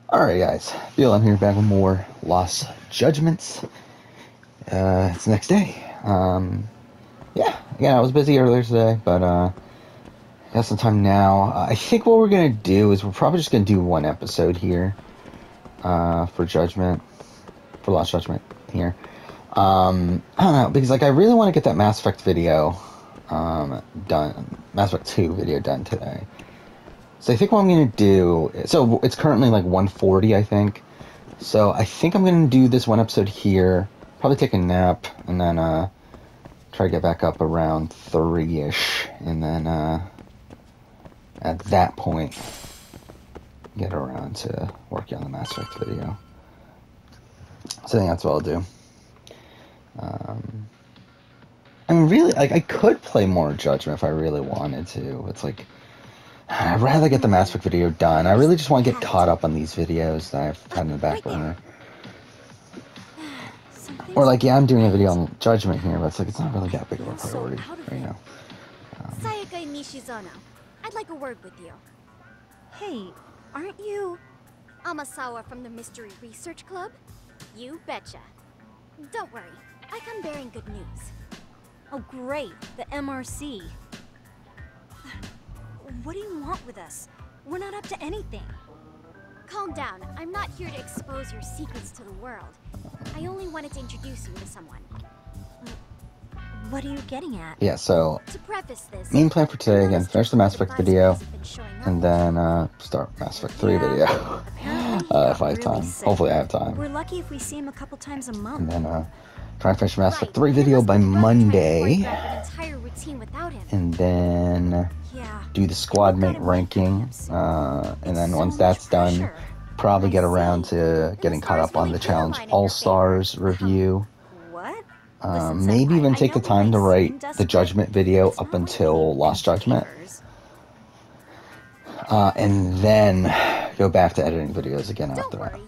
Alright guys, I'm here back with more Lost Judgments. It's the next day. Yeah, I was busy earlier today, but got some time now. I think what we're gonna do is we're probably just gonna do one episode here for Judgment, for Lost Judgment here. I don't know, because like I really want to get that Mass Effect video done, Mass Effect 2 video done today. So I think what I'm going to do, so it's currently like 1:40, I think. So I think I'm going to do this one episode here, probably take a nap, and then try to get back up around 3-ish, and then at that point, get around to working on the Mass Effect video. So I think that's what I'll do. I mean, really, like, I could play more Judgment if I really wanted to. It's like, I'd rather get the Mass Effect video done. I really just want to get caught up on these videos that I've had in the back burner. Or like, yeah, I'm doing a video on Judgment here, but it's like, it's not really that big of a priority right now. Sayaka Nishizono, I'd like a word with you. Hey, aren't you Amasawa from the Mystery Research Club? You betcha. Don't worry, I come bearing good news. Oh great, the MRC. What do you want with us? We're not up to anything. Calm down, I'm not here to expose your secrets to the world. I only wanted to introduce you to someone. What are you getting at? Yeah, so, to preface this, main plan for today, again, finish the Mass Effect video, and then start Mass Effect 3 video. If I have time. Hopefully I have time. We're lucky if we see him a couple times a month. And then try and finish Mass Effect 3 video by Monday. And then do the squad mate ranking. And then once that's done, probably get around to getting caught up on the Challenge All-Stars review. Maybe even take the time to write the Judgment video up until Lost Judgment. And then go back to editing videos again after that.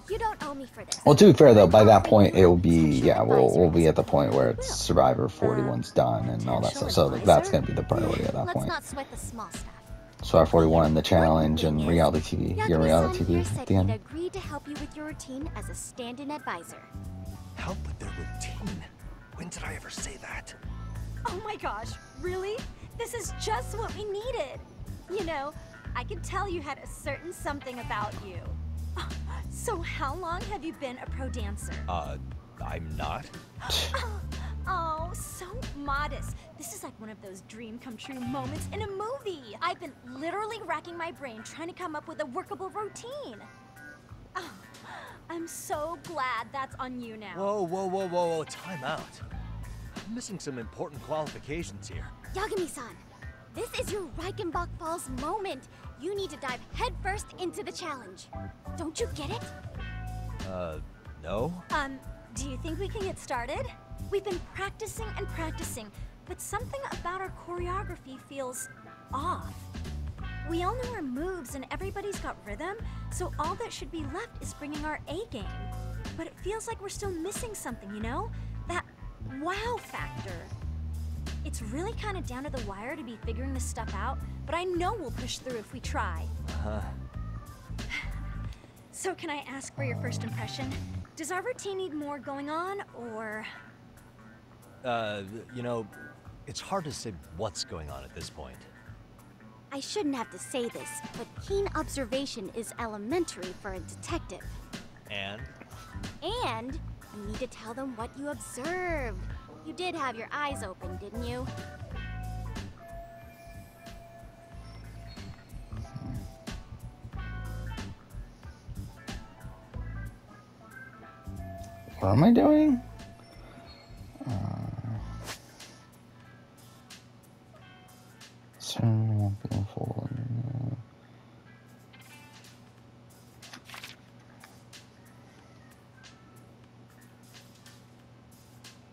Well, to be fair though, by that point it will be, yeah, we'll be at the point where it's Survivor 41's done and all that stuff. So that's gonna be the priority at that point. Survivor 41, the challenge, and reality TV. Your reality TV at the end. Agreed to help you with your routine as a stand-in advisor. Help with their routine? When did I ever say that? Oh my gosh, really? This is just what we needed. You know, I could tell you had a certain something about you. So how long have you been a pro dancer? I'm not. Oh, so modest. This is like one of those dream come true moments in a movie. I've been literally racking my brain trying to come up with a workable routine. Oh, I'm so glad that's on you now. Whoa, time out. I'm missing some important qualifications here. Yagami-san, this is your Reichenbach Falls moment. You need to dive headfirst into the challenge. Don't you get it? No? Do you think we can get started? We've been practicing and practicing, but something about our choreography feels off. We all know our moves and everybody's got rhythm, so all that should be left is bringing our A game. But it feels like we're still missing something, you know? That wow factor. It's really kind of down to the wire to be figuring this stuff out, but I know we'll push through if we try. So can I ask for your first impression? Does our routine need more going on, or...? You know, it's hard to say what's going on at this point. I shouldn't have to say this, but keen observation is elementary for a detective. And? And you need to tell them what you observed. You did have your eyes open, didn't you? What am I doing?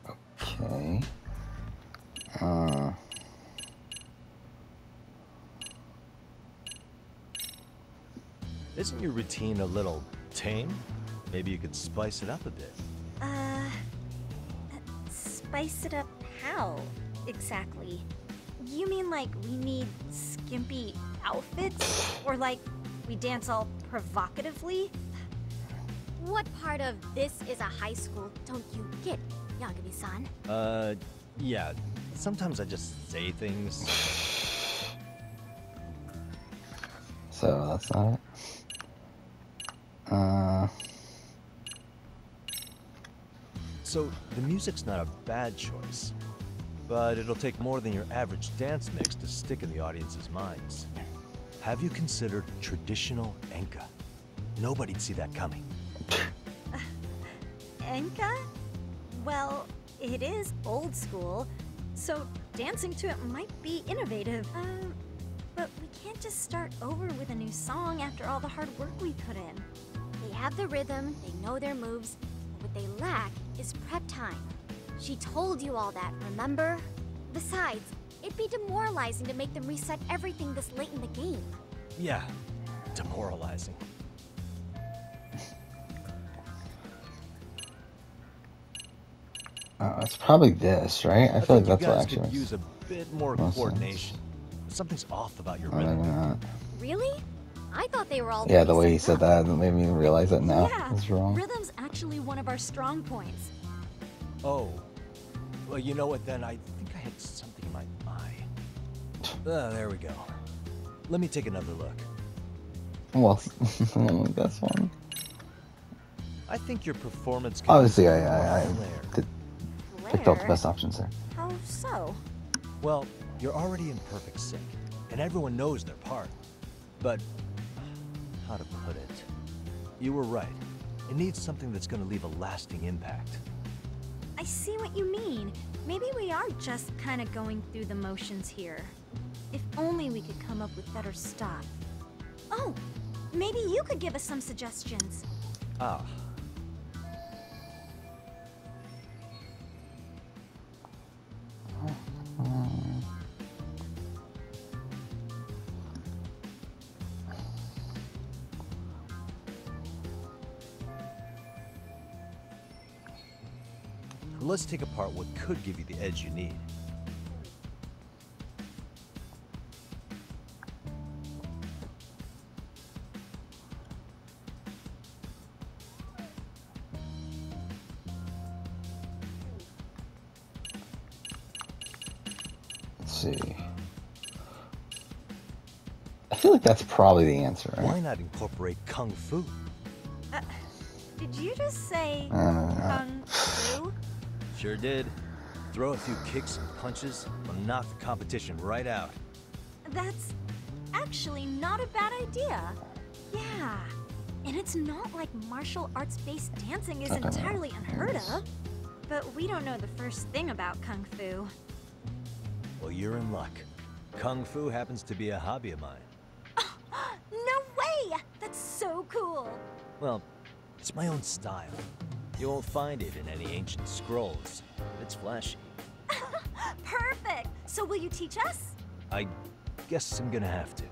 Okay. Isn't your routine a little tame? Maybe you could spice it up a bit. Spice it up how, exactly? You mean like we need skimpy outfits? Or like we dance all provocatively? What part of this is a high school don't you get, Yagami-san? Yeah. Sometimes I just say things. So that's not it. So, the music's not a bad choice. But it'll take more than your average dance mix to stick in the audience's minds. Have you considered traditional enka? Nobody'd see that coming. Enka? Well, it is old school, so dancing to it might be innovative. But we can't just start over with a new song after all the hard work we put in. They have the rhythm, they know their moves, but what they lack is prep time. She told you all that, remember? Besides, it'd be demoralizing to make them reset everything this late in the game. Yeah, demoralizing. It's probably this, right? I feel like that's what you actually could use a bit more coordination. Something's off about your rhythm. Really? I thought they were all Yeah, the way he set said up. that made me realize that now Yeah, is wrong. rhythm's actually one of our strong points. Oh. Well, you know what then? I think I had something in my eye. There we go. Let me take another look. Well, that's one. I think your performance can Obviously, use I more flair. picked out the Flair? best options there. How so? Well, you're already in perfect sync, and everyone knows their part. But, how to put it? You were right. It needs something that's gonna leave a lasting impact. I see what you mean. Maybe we are just kind of going through the motions here. If only we could come up with better stuff. Oh, maybe you could give us some suggestions. Ah. Let's take apart what could give you the edge you need. Let's see. I feel like that's probably the answer, right? Why not incorporate Kung Fu? Did you just say Uh, Kung Fu? Sure did. Throw a few kicks and punches, will knock the competition right out. That's actually not a bad idea. Yeah, and it's not like martial arts-based dancing is entirely unheard of. But we don't know the first thing about Kung Fu. Well, you're in luck. Kung Fu happens to be a hobby of mine. No way! That's so cool! Well, it's my own style. You won't find it in any ancient scrolls. It's flashy. Perfect! So will you teach us? I guess I'm gonna have to.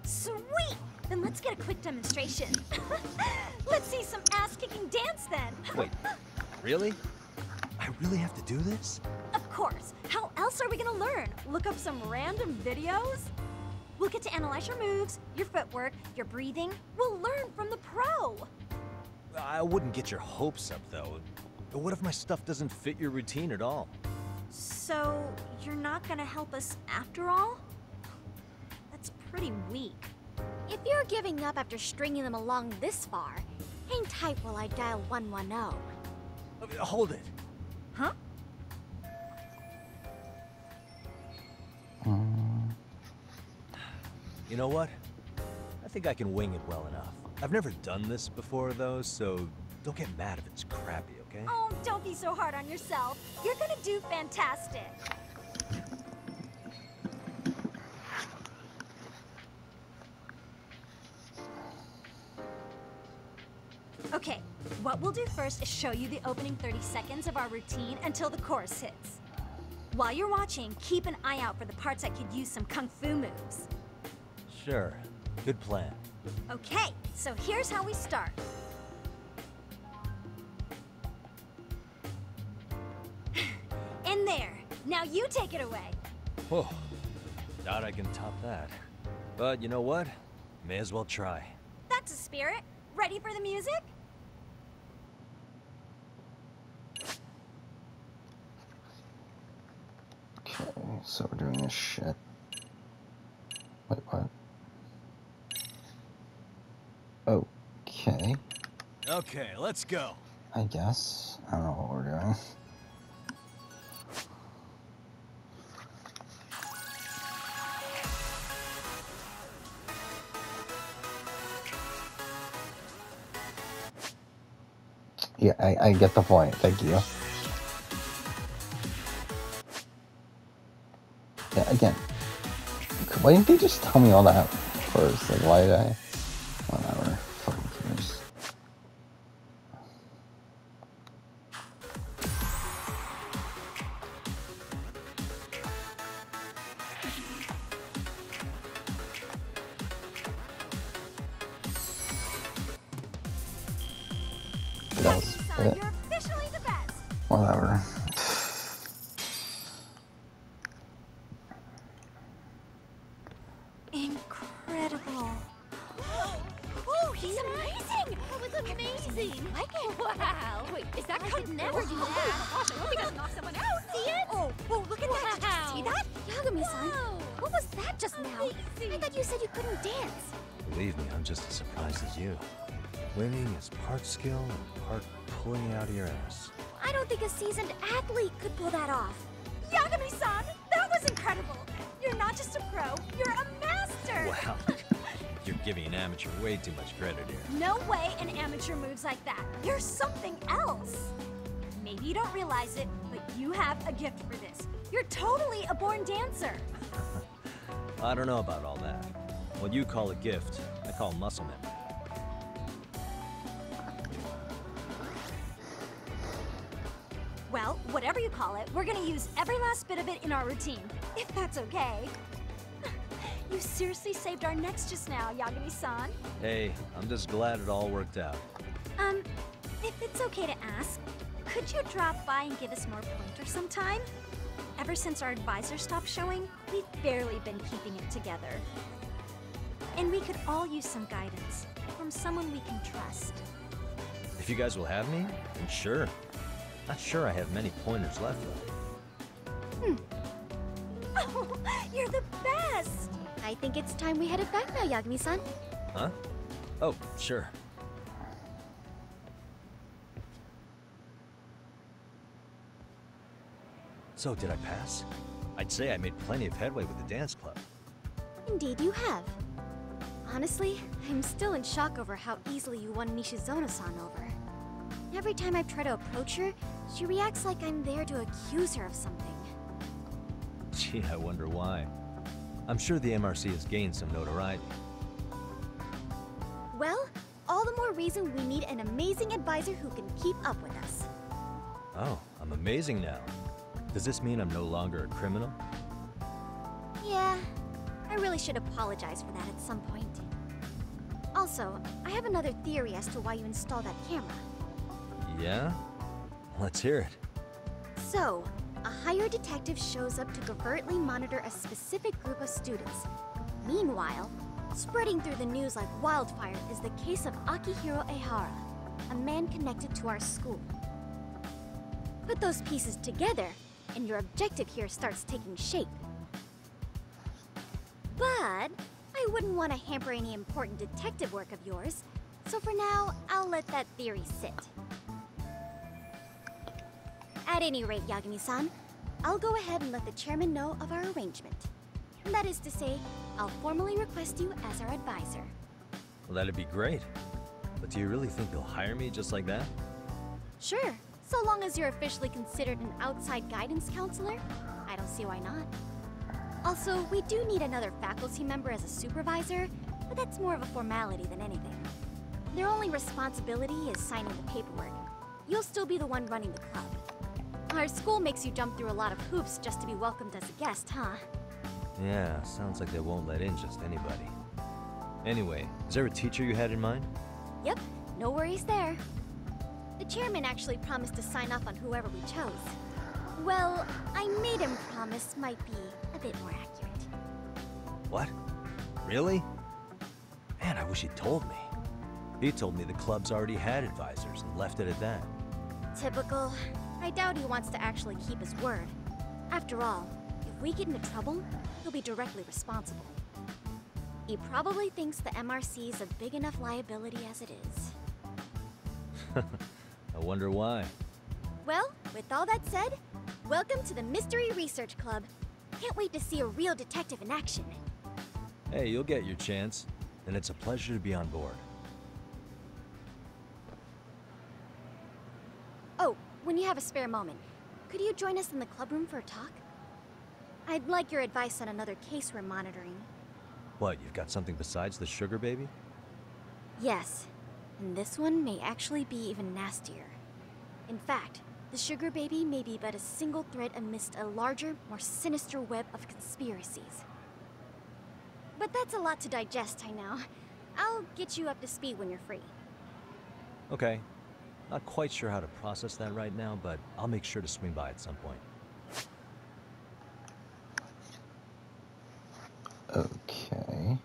Sweet! Then let's get a quick demonstration. Let's see some ass-kicking dance then. Wait, really? I really have to do this? Of course. How else are we gonna learn? Look up some random videos? We'll get to analyze your moves, your footwork, your breathing. We'll learn from the pro. I wouldn't get your hopes up, though. What if my stuff doesn't fit your routine at all? So, you're not gonna help us after all? That's pretty weak. If you're giving up after stringing them along this far, hang tight while I dial 110. Hold it. Huh? You know what? I think I can wing it well enough. I've never done this before, though, so don't get mad if it's crappy, okay? Oh, don't be so hard on yourself. You're gonna do fantastic. Okay, what we'll do first is show you the opening 30 seconds of our routine until the chorus hits. While you're watching, keep an eye out for the parts that could use some kung fu moves. Sure. Good plan. Okay, so here's how we start. In there. Now you take it away. Whoa. Doubt I can top that. But you know what? May as well try. That's a spirit. Ready for the music? so we're doing this shit. Wait, what? Okay. Okay, let's go. I guess. I don't know what we're doing. Yeah, I get the point. Thank you. Yeah, again. Why didn't they just tell me all that first? Like, why did I? Whatever. Fucking cares. That was it. You're officially the best. Whatever. Incredible. Oh, he's amazing! That was amazing! Wow! Wait, is that could never do that? Oh gosh, I hope he doesn't knock someone out. See it? Oh, look at that! Did you see that? Yagami-san, what was that just now? I thought you said you couldn't dance. Believe me, I'm just as surprised as you. Winning is part skill and part pulling it out of your ass. I don't think a seasoned athlete could pull that off. Yagami-san, that was incredible! You're not just a pro, you're a master! Wow. You're giving an amateur way too much credit here. No way an amateur moves like that. You're something else. Maybe you don't realize it, but you have a gift for this. You're totally a born dancer. I don't know about all that. What you call a gift, I call muscle memory. Well, whatever you call it, we're gonna use every last bit of it in our routine, if that's okay. You seriously saved our necks just now, Yagami-san. Hey, I'm just glad it all worked out. If it's okay to ask, could you drop by and give us more pointers sometime? Ever since our advisor stopped showing, we've barely been keeping it together. And we could all use some guidance from someone we can trust. If you guys will have me, then sure. Not sure I have many pointers left though. Oh, you're the best! I think it's time we headed back now, Yagami-san. Huh? Oh, sure. So, did I pass? I'd say I made plenty of headway with the dance club. Indeed you have. Honestly, I'm still in shock over how easily you won Nishizono-san over. Every time I try to approach her, she reacts like I'm there to accuse her of something. Gee, I wonder why. I'm sure the MRC has gained some notoriety. Well, all the more reason we need an amazing advisor who can keep up with us. Oh, I'm amazing now. Does this mean I'm no longer a criminal? Yeah, I really should apologize for that at some point. Also, I have another theory as to why you installed that camera. Yeah? Let's hear it. So, a hired detective shows up to covertly monitor a specific group of students. Meanwhile, spreading through the news like wildfire is the case of Akihiro Ehara, a man connected to our school. Put those pieces together, and your objective here starts taking shape. But I wouldn't want to hamper any important detective work of yours, so for now, I'll let that theory sit. At any rate, Yagami-san, I'll go ahead and let the chairman know of our arrangement. That is to say, I'll formally request you as our advisor. Well, that'd be great. But do you really think they'll hire me just like that? Sure, so long as you're officially considered an outside guidance counselor, I don't see why not. Also, we do need another faculty member as a supervisor, but that's more of a formality than anything. Their only responsibility is signing the paperwork. You'll still be the one running the club. Our school makes you jump through a lot of hoops just to be welcomed as a guest, huh? Yeah, sounds like they won't let in just anybody. Anyway, is there a teacher you had in mind? Yep, no worries there. The chairman actually promised to sign off on whoever we chose. Well, I made him promise might be a bit more accurate. What? Really? Man, I wish he'd told me. He told me the club's already had advisors and left it at that. Typical. I doubt he wants to actually keep his word. After all, if we get into trouble, he'll be directly responsible. He probably thinks the MRC is a big enough liability as it is. I wonder why. Well, with all that said, welcome to the Mystery Research Club. Can't wait to see a real detective in action. Hey, you'll get your chance, and it's a pleasure to be on board. Oh, when you have a spare moment, could you join us in the club room for a talk? I'd like your advice on another case we're monitoring. What, you've got something besides the sugar baby? Yes, and this one may actually be even nastier. In fact, the sugar baby may be but a single thread amidst a larger, more sinister web of conspiracies. But that's a lot to digest, I know. I'll get you up to speed when you're free. Okay. Not quite sure how to process that right now, but I'll make sure to swing by at some point. Okay.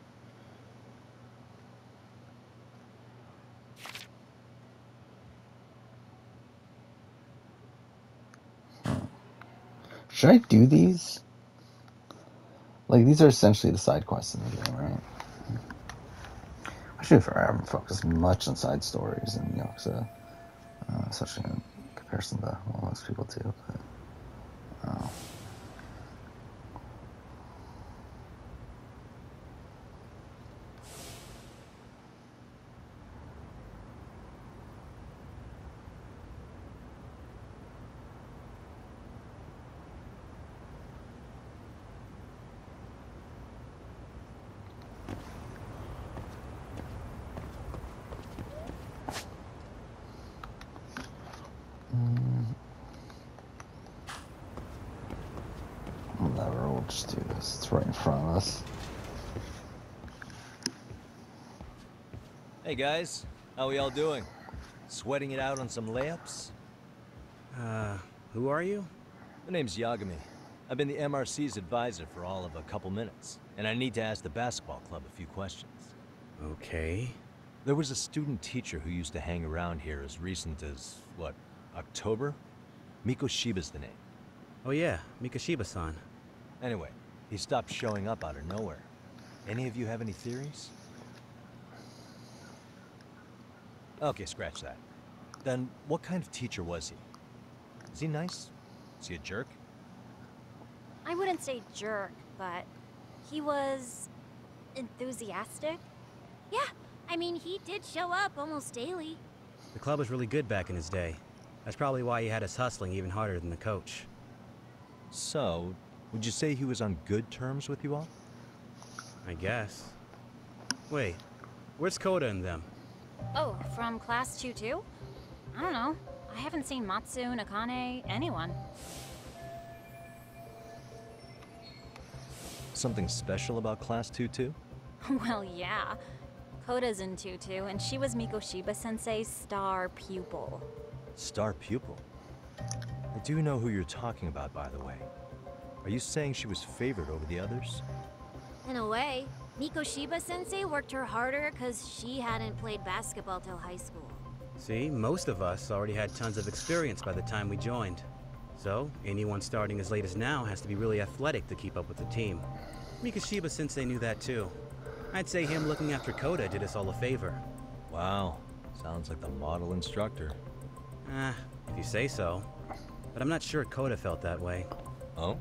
Should I do these? Like, these are essentially the side quests in the game, right? I should haven't focused much on side stories in Yakuza, especially in comparison to what most people do. But, whatever, we'll just do this. It's right in front of us. Hey guys, how we all doing? Sweating it out on some layups? Who are you? My name's Yagami. I've been the MRC's advisor for all of a couple minutes, and I need to ask the basketball club a few questions. Okay. There was a student teacher who used to hang around here as recent as, what, October? Mikoshiba's the name. Oh yeah, Mikoshiba-san. Anyway, he stopped showing up out of nowhere. Any of you have any theories? Okay, scratch that. Then, what kind of teacher was he? Is he nice? Is he a jerk? I wouldn't say jerk, but he was enthusiastic. Yeah, I mean, he did show up almost daily. The club was really good back in his day. That's probably why he had us hustling even harder than the coach. So, would you say he was on good terms with you all? I guess. Wait, where's Koda and them? Oh, from class 2-2? I don't know. I haven't seen Matsu, Nakane, anyone. Something special about Class 2-2? Well, yeah. Koda's in 2-2, and she was Mikoshiba-sensei's star pupil. Star pupil? I do know who you're talking about, by the way. Are you saying she was favored over the others? In a way, Mikoshiba-sensei worked her harder because she hadn't played basketball till high school. See, most of us already had tons of experience by the time we joined. So, anyone starting as late as now has to be really athletic to keep up with the team. Mikoshiba-sensei knew that too. I'd say him looking after Koda did us all a favor. Wow, sounds like the model instructor. If you say so. But I'm not sure Koda felt that way. Oh?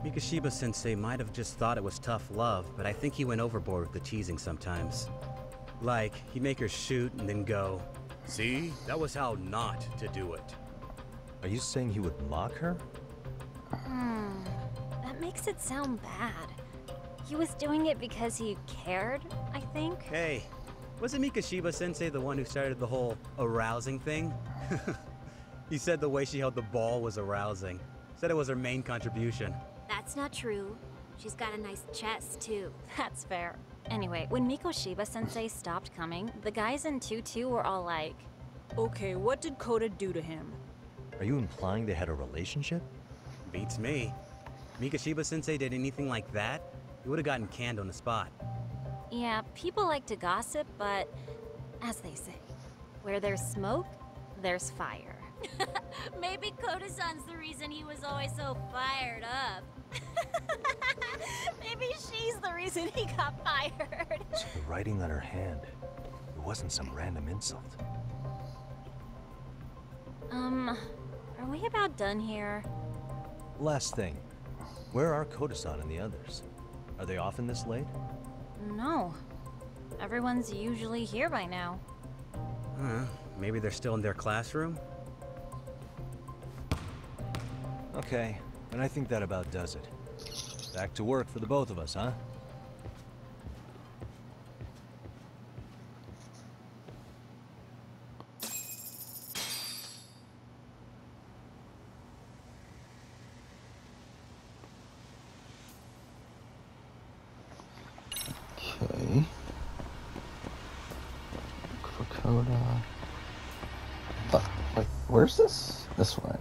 Mikoshiba-sensei might have just thought it was tough love, but I think he went overboard with the teasing sometimes. Like, he'd make her shoot and then go, "See? That was how not to do it." Are you saying he would mock her? That makes it sound bad. He was doing it because he cared, I think. Hey, wasn't Mikoshiba-sensei the one who started the whole arousing thing? He said the way she held the ball was arousing. Said it was her main contribution. That's not true. She's got a nice chest, too. That's fair. Anyway, when Mikoshiba-sensei stopped coming, the guys in 2-2 were all like, Okay, what did Koda do to him? Are you implying they had a relationship? Beats me. Mikoshiba-sensei did anything like that, he would have gotten canned on the spot. yeah, people like to gossip, but as they say, where there's smoke, there's fire. Maybe Koda-san's the reason he was always so fired up. Maybe she's the reason he got fired. So the writing on her hand, it wasn't some random insult. Are we about done here? Last thing, where are Koda-san and the others? Are they often this late? No. Everyone's usually here by now. Maybe they're still in their classroom? Okay, and I think that about does it. Back to work for the both of us, huh? Okay. Look for Koda. Wait, where's this? This way.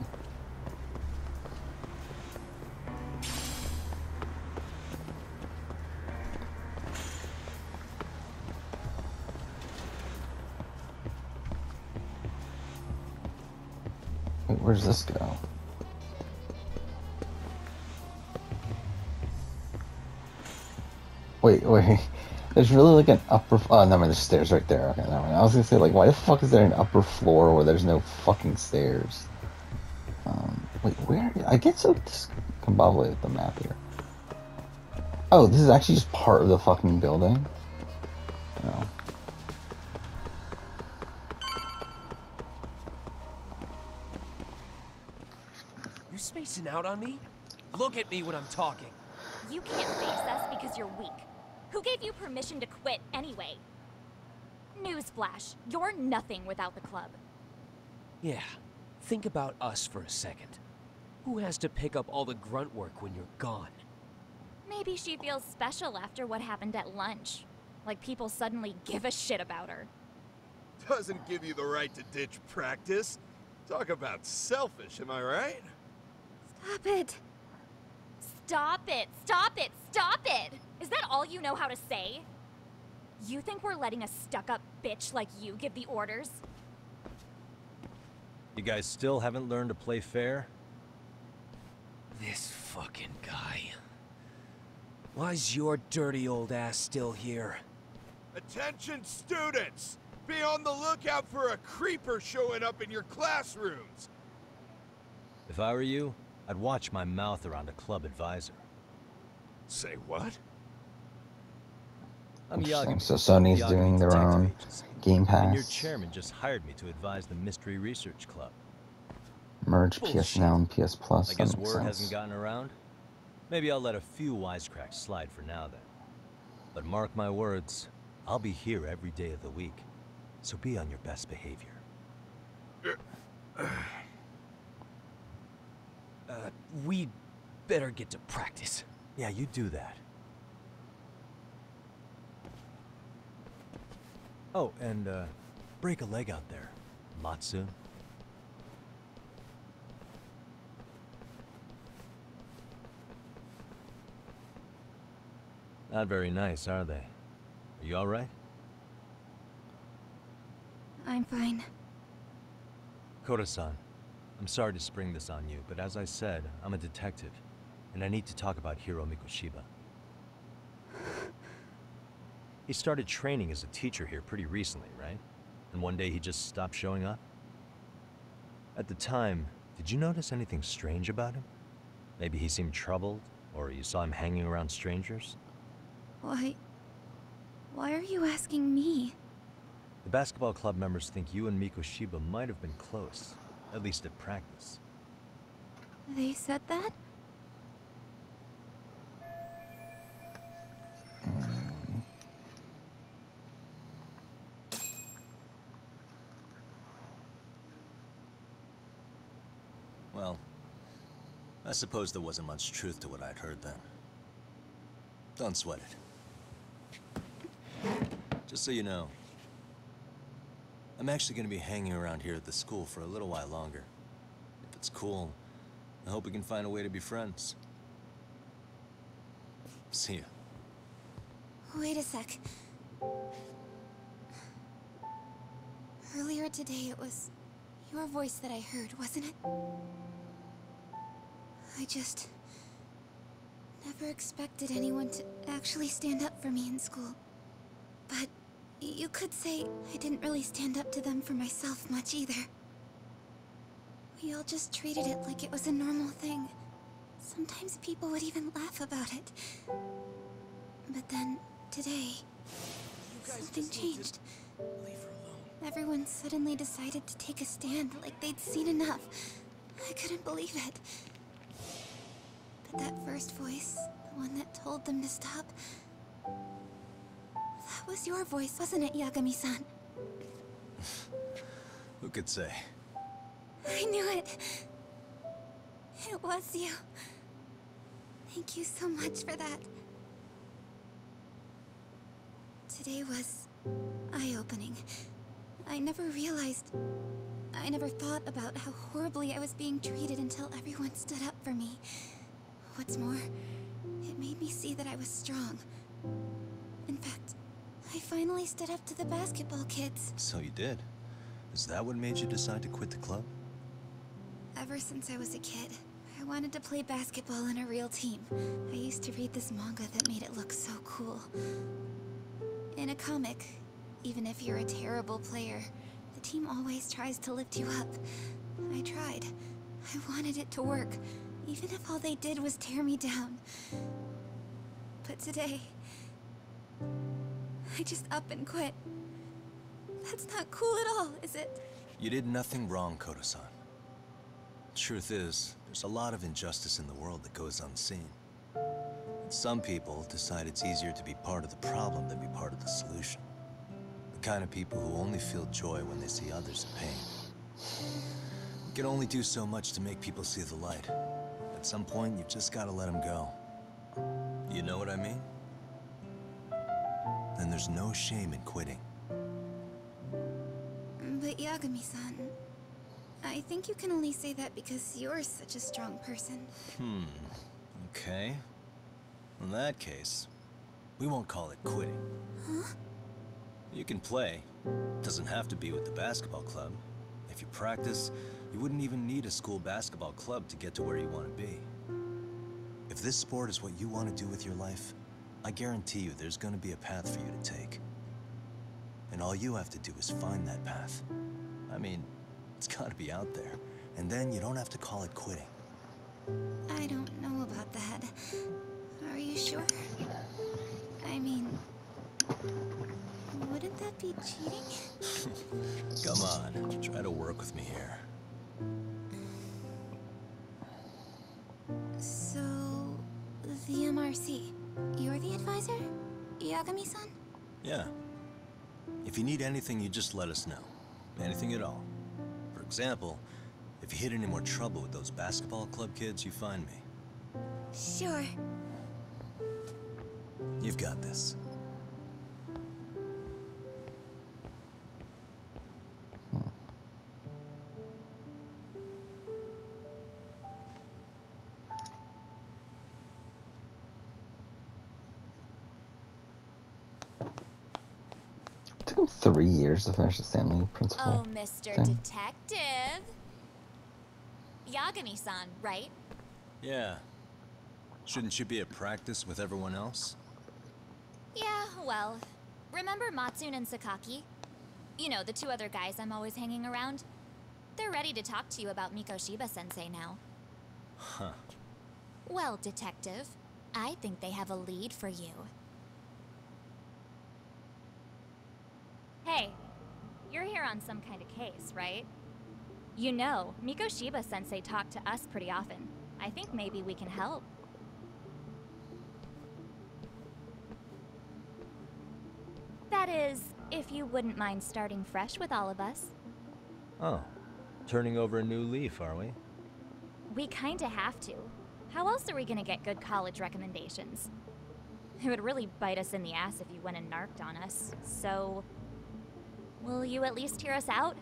Wait, where's this go? Wait. There's really like an upper. Oh, no, there's stairs right there. Okay, never mind. I was gonna say, like, why the fuck is there an upper floor where there's no fucking stairs? Wait, where? I get so discombobulated with the map here. Oh, this is actually just part of the fucking building? No. You spacing out on me? Look at me when I'm talking. You can't face us because you're weak. Who gave you permission to quit anyway? Newsflash, you're nothing without the club. Yeah, think about us for a second. Who has to pick up all the grunt work when you're gone? Maybe she feels special after what happened at lunch. Like people suddenly give a shit about her. Doesn't give you the right to ditch practice. Talk about selfish, am I right? Stop it. Stop it! Stop it! Stop it! Is that all you know how to say? You think we're letting a stuck-up bitch like you give the orders? You guys still haven't learned to play fair? This fucking guy. Why's your dirty old ass still here? Attention students! Be on the lookout for a creeper showing up in your classrooms! If I were you, I'd watch my mouth around a club advisor. Say what? I'm Interesting. Yagami. So Sony's Yagami doing their Detective own Agency. Game Pass. And your chairman just hired me to advise the Mystery Research Club. Merge PS Bullshit. Now and PS Plus. I guess that makes word sense. hasn't gotten around? Maybe I'll let a few wisecracks slide for now then. But mark my words, I'll be here every day of the week. So be on your best behavior. We better get to practice. Yeah, you do that. Oh, and break a leg out there, Matsu. Not very nice, are they? Are you all right? I'm fine. Koda-san, I'm sorry to spring this on you, but as I said, I'm a detective, and I need to talk about Hiro Mikoshiba. He started training as a teacher here pretty recently, right? And one day he just stopped showing up? At the time, did you notice anything strange about him? Maybe he seemed troubled, or you saw him hanging around strangers? Why are you asking me? The basketball club members think you and Mikoshiba might have been close, at least at practice. They said that? Well, I suppose there wasn't much truth to what I'd heard then. Don't sweat it. Just so you know, I'm actually going to be hanging around here at the school for a little while longer. If it's cool, I hope we can find a way to be friends. See ya. Wait a sec. Earlier today, it was your voice that I heard, wasn't it? never expected anyone to actually stand up for me in school. But you could say I didn't really stand up to them for myself much either. We all just treated it like it was a normal thing. Sometimes people would even laugh about it. But then, today, something changed. Everyone suddenly decided to take a stand like they'd seen enough. I couldn't believe it. But that first voice, the one that told them to stop, that was your voice, wasn't it, Yagami-san? Who could say? I knew it. It was you. Thank you so much for that. Today was eye-opening. I never realized... I never thought about how horribly I was being treated until everyone stood up for me. What's more, it made me see that I was strong. In fact, I finally stood up to the basketball kids. So you did? Is that what made you decide to quit the club? Ever since I was a kid, I wanted to play basketball in a real team. I used to read this manga that made it look so cool. In a comic, even if you're a terrible player, the team always tries to lift you up. I tried. I wanted it to work, even if all they did was tear me down. But today, I just up and quit. That's not cool at all, is it? You did nothing wrong, Koto-san. Truth is, there's a lot of injustice in the world that goes unseen. And some people decide it's easier to be part of the problem than be part of the solution. The kind of people who only feel joy when they see others in pain. We can only do so much to make people see the light. At some point, you've just gotta let them go. You know what I mean? Then there's no shame in quitting. But Yagami-san, I think you can only say that because you're such a strong person. Okay. In that case, we won't call it quitting. Huh? You can play. Doesn't have to be with the basketball club. If you practice, you wouldn't even need a school basketball club to get to where you want to be. If this sport is what you want to do with your life, I guarantee you there's going to be a path for you to take. And all you have to do is find that path. I mean, it's got to be out there. And then you don't have to call it quitting. I don't know about that. Are you sure? I mean, wouldn't that be cheating? Come on, try to work with me here. So, the MRC, you're the advisor? Yagami-san? Yeah. If you need anything, you just let us know. Anything at all. For example, if you hit any more trouble with those basketball club kids, you find me. Sure. You've got this. It took him 3 years to finish the Stanley Principle. Oh, Mr. thing. Detective. Yagami-san, right? Yeah. Shouldn't you be at practice with everyone else? Yeah, well, remember Matsune and Sakaki? You know, the two other guys I'm always hanging around? They're ready to talk to you about Mikoshiba-sensei now. Huh. Well, Detective, I think they have a lead for you. Hey, you're here on some kind of case, right? You know, Mikoshiba-sensei talked to us pretty often. I think maybe we can help. That is, if you wouldn't mind starting fresh with all of us. Oh, turning over a new leaf, are we? We kinda have to. How else are we gonna get good college recommendations? It would really bite us in the ass if you went and narked on us, so... Will you at least hear us out?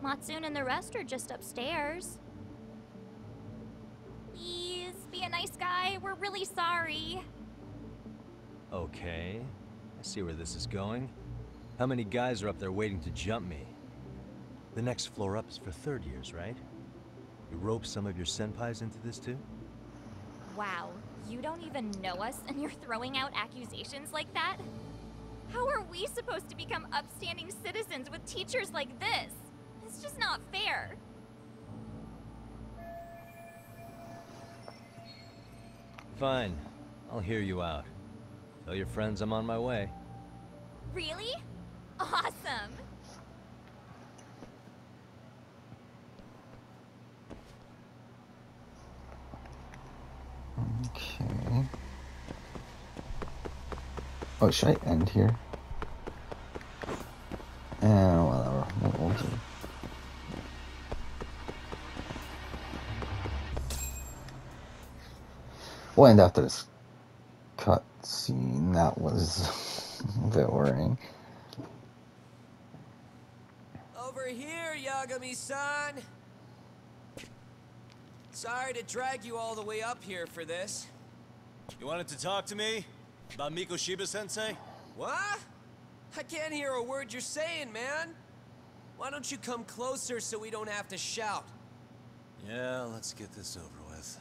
Matsune and the rest are just upstairs. Please, be a nice guy, we're really sorry. Okay, I see where this is going. How many guys are up there waiting to jump me? The next floor up is for third years, right? You rope some of your senpais into this too? Wow, You don't even know us and you're throwing out accusations like that? How are we supposed to become upstanding citizens with teachers like this? It's just not fair. Fine. I'll hear you out. Tell your friends I'm on my way. Really? Awesome! Okay. Oh, should I end here? Whatever. We'll do. We'll end after this cutscene. That was a bit worrying. Over here, Yagami-san! Sorry to drag you all the way up here for this. You wanted to talk to me? About Mikoshiba-sensei? What? I can't hear a word you're saying, man. Why don't you come closer so we don't have to shout? Yeah, let's get this over with.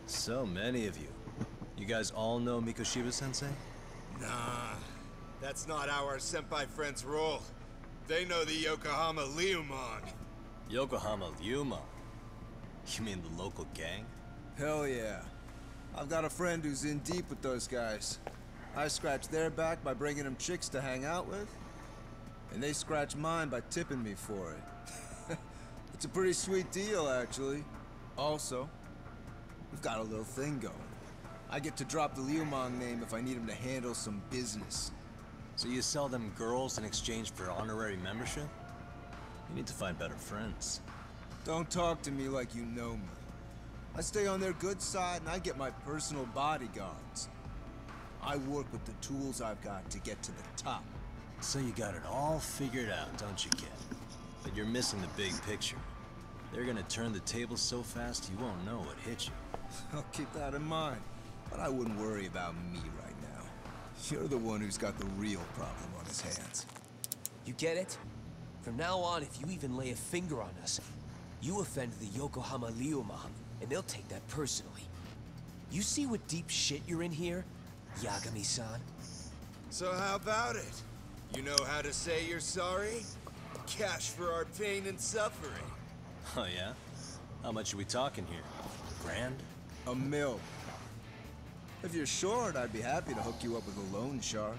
So many of you. You guys all know Mikoshiba-sensei? Nah, that's not how our senpai friends roll. They know the Yokohama Ryumon. Yokohama Ryumon? You mean the local gang? Hell yeah. I've got a friend who's in deep with those guys. I scratch their back by bringing them chicks to hang out with, and they scratch mine by tipping me for it. It's a pretty sweet deal, actually. Also, we've got a little thing going. I get to drop the Ryumon name if I need him to handle some business. So you sell them girls in exchange for honorary membership? You need to find better friends. Don't talk to me like you know me. I stay on their good side and I get my personal bodyguards. I work with the tools I've got to get to the top. So you got it all figured out, don't you, kid? But you're missing the big picture. They're gonna turn the tables so fast you won't know what hit you. I'll keep that in mind. But I wouldn't worry about me right now. You're the one who's got the real problem on his hands. You get it? From now on, if you even lay a finger on us, you offend the Yokohama Ryumon, and they'll take that personally. You see what deep shit you're in here, Yagami-san? So how about it? You know how to say you're sorry? Cash for our pain and suffering. Oh yeah? How much are we talking here? Grand? $1 million. If you're short, I'd be happy to hook you up with a loan shark.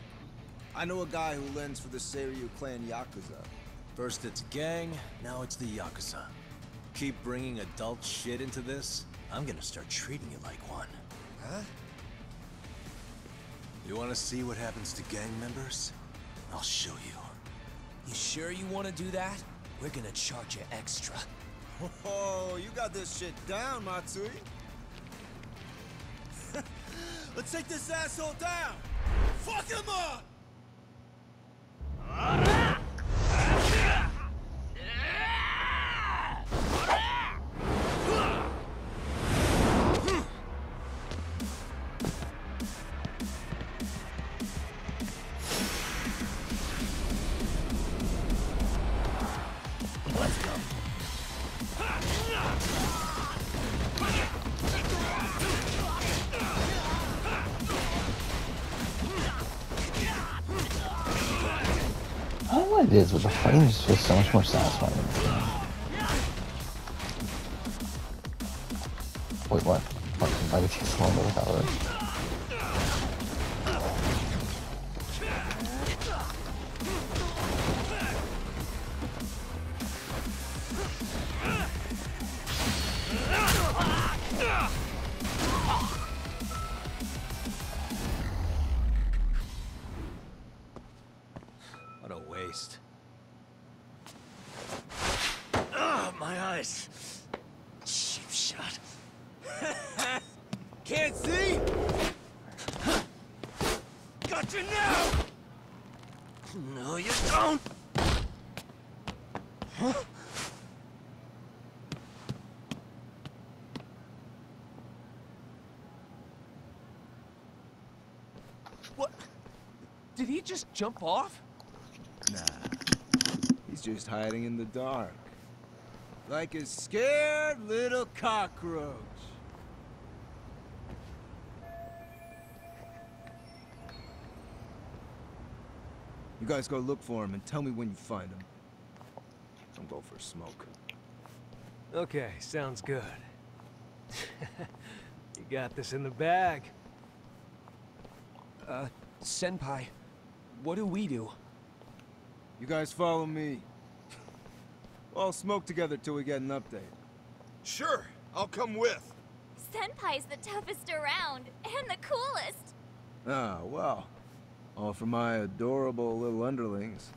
I know a guy who lends for the Seiryu clan Yakuza. First it's a gang, now it's the Yakuza. Keep bringing adult shit into this, I'm gonna start treating you like one. Huh? You wanna see what happens to gang members? I'll show you. You sure you want to do that? We're gonna charge you extra. Oh, you got this shit down, Matsui. Let's take this asshole down! Fuck him up! I don't know what it is, but the fighting just feels so much more satisfying. Wait, what? Why did it take so long to recover? What a waste. Ah, my eyes. Cheap shot. Can't see? Got you now! No, you don't! Did he just jump off? Nah. He's just hiding in the dark. Like a scared little cockroach. You guys go look for him and tell me when you find him. Don't go for a smoke. Okay, sounds good. You got this in the bag. Senpai, what do we do? You guys follow me. We'll all smoke together till we get an update. Sure, I'll come with. Senpai's the toughest around, and the coolest. Ah, well. All for my adorable little underlings.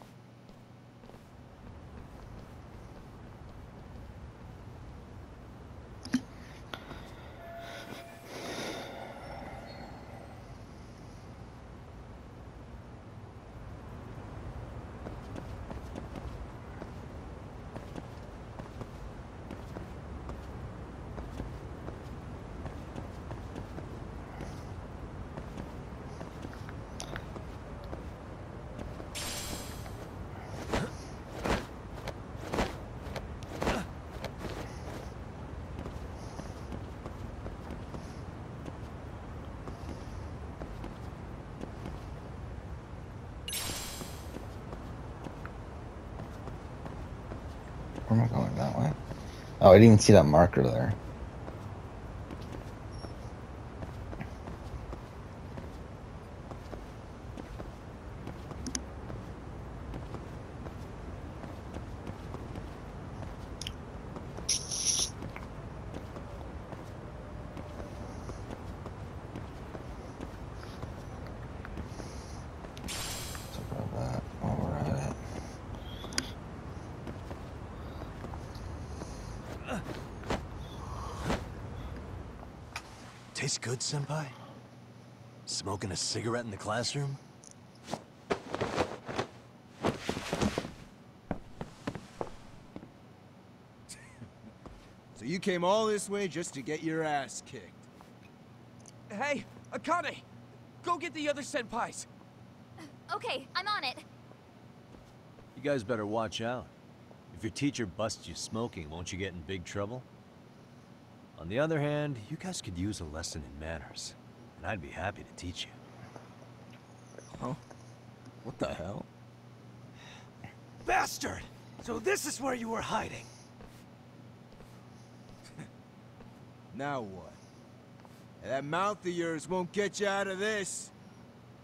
Where am I going? That way? Oh, I didn't even see that marker there. Tastes good, Senpai? Smoking a cigarette in the classroom? So you came all this way just to get your ass kicked. Hey, Akane! Go get the other senpais! Okay, I'm on it. You guys better watch out. If your teacher busts you smoking, won't you get in big trouble? On the other hand, you guys could use a lesson in manners, and I'd be happy to teach you. Huh? What the hell? Bastard! So this is where you were hiding. Now what? That mouth of yours won't get you out of this.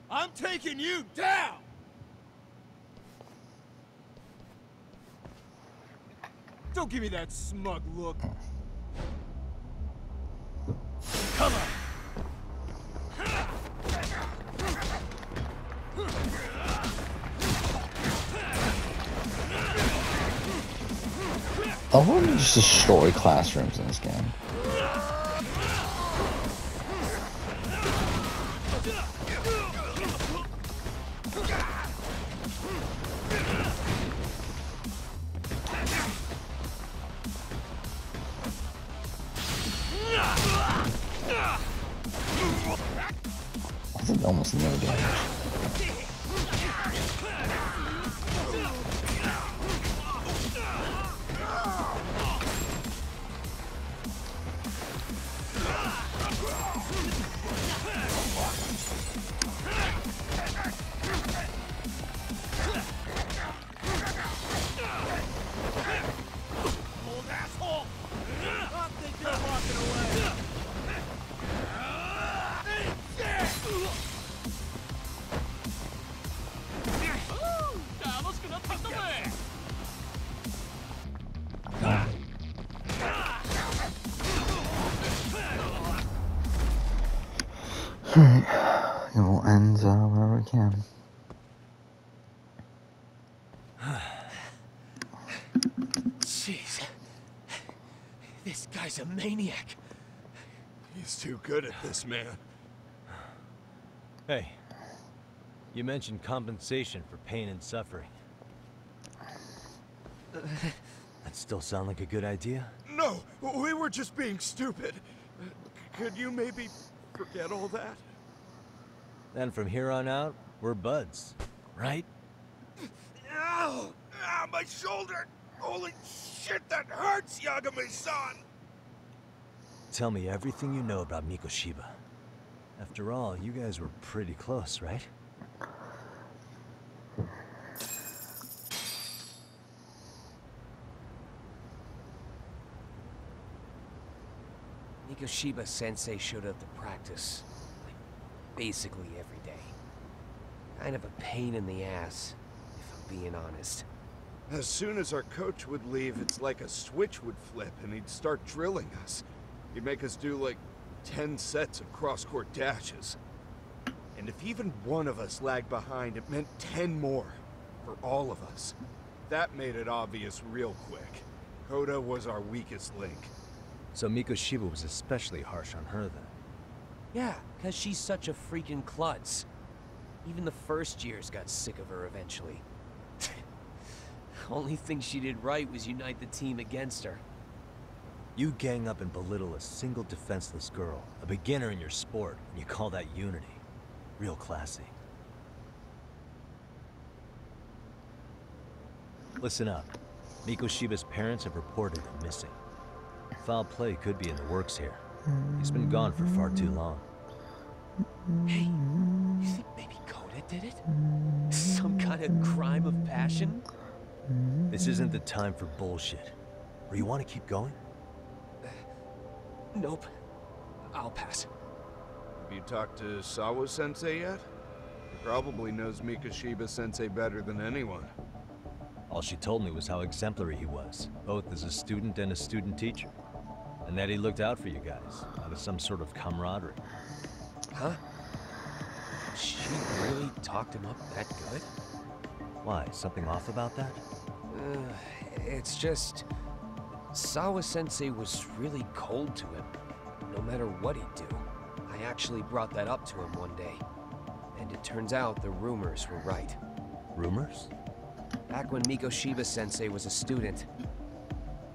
I'm taking you down! Don't give me that smug look. Come on! I want to just destroy classrooms in this game. I think almost no damage. Old asshole! I think you're walking away! Alright, it will end wherever we can. Jeez. This guy's a maniac. He's too good at this, man. Hey, you mentioned compensation for pain and suffering. That still sound like a good idea? No, we were just being stupid. Could you maybe forget all that? Then from here on out, We're buds, right? Ow! Ah, my shoulder! Holy shit, that hurts, Yagami-san! Tell me everything you know about Mikoshiba. After all, you guys were pretty close, right? Mikoshiba-sensei showed up to practice, like, basically every day. Kind of a pain in the ass, if I'm being honest. As soon as our coach would leave, it's like a switch would flip and he'd start drilling us. He'd make us do like 10 sets of cross-court dashes. And if even one of us lagged behind, it meant 10 more. For all of us. That made it obvious real quick. Kota was our weakest link. So Mikoshiba was especially harsh on her then? Yeah, because she's such a freaking klutz. Even the first years got sick of her eventually. Only thing she did right was unite the team against her. You gang up and belittle a single defenseless girl, a beginner in your sport, and you call that unity. Real classy. Listen up. Mikoshiba's parents have reported him missing. Foul play could be in the works here. He's been gone for far too long. Hey, you think maybe Kota did it? Some kind of crime of passion? This isn't the time for bullshit. Or you want to keep going? Nope. I'll pass. Have you talked to Sawa-sensei yet? He probably knows Mikoshiba-sensei better than anyone. All she told me was how exemplary he was, both as a student and a student teacher. And that he looked out for you guys, out of some sort of camaraderie. Huh? She really talked him up that good? Why, something off about that? It's just... Sawa-sensei was really cold to him, no matter what he'd do. I actually brought that up to him one day. And it turns out the rumors were right. Rumors? Back when Mikoshiba-sensei was a student,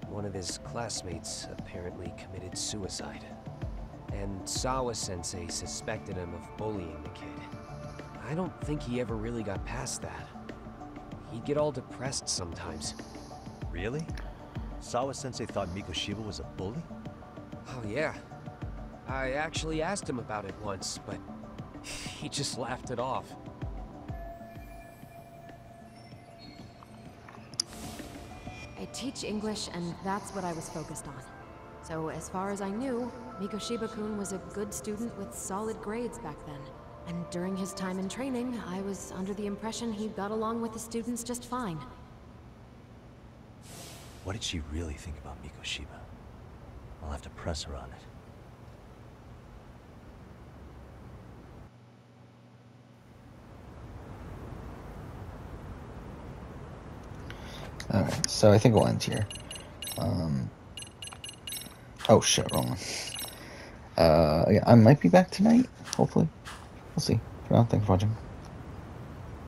one of his classmates apparently committed suicide. And Sawa-sensei suspected him of bullying the kid. I don't think he ever really got past that. He'd get all depressed sometimes. Really? Sawa-sensei thought Mikoshiba was a bully? Oh yeah. I actually asked him about it once, but he just laughed it off. I teach English, and that's what I was focused on. So as far as I knew, Mikoshiba-kun was a good student with solid grades back then. And during his time in training, I was under the impression he got along with the students just fine. What did she really think about Mikoshiba? I'll have to press her on it. Alright, so I think we'll end here. Oh shit, wrong one. Yeah, I might be back tonight, hopefully. We'll see. For now, thanks for watching.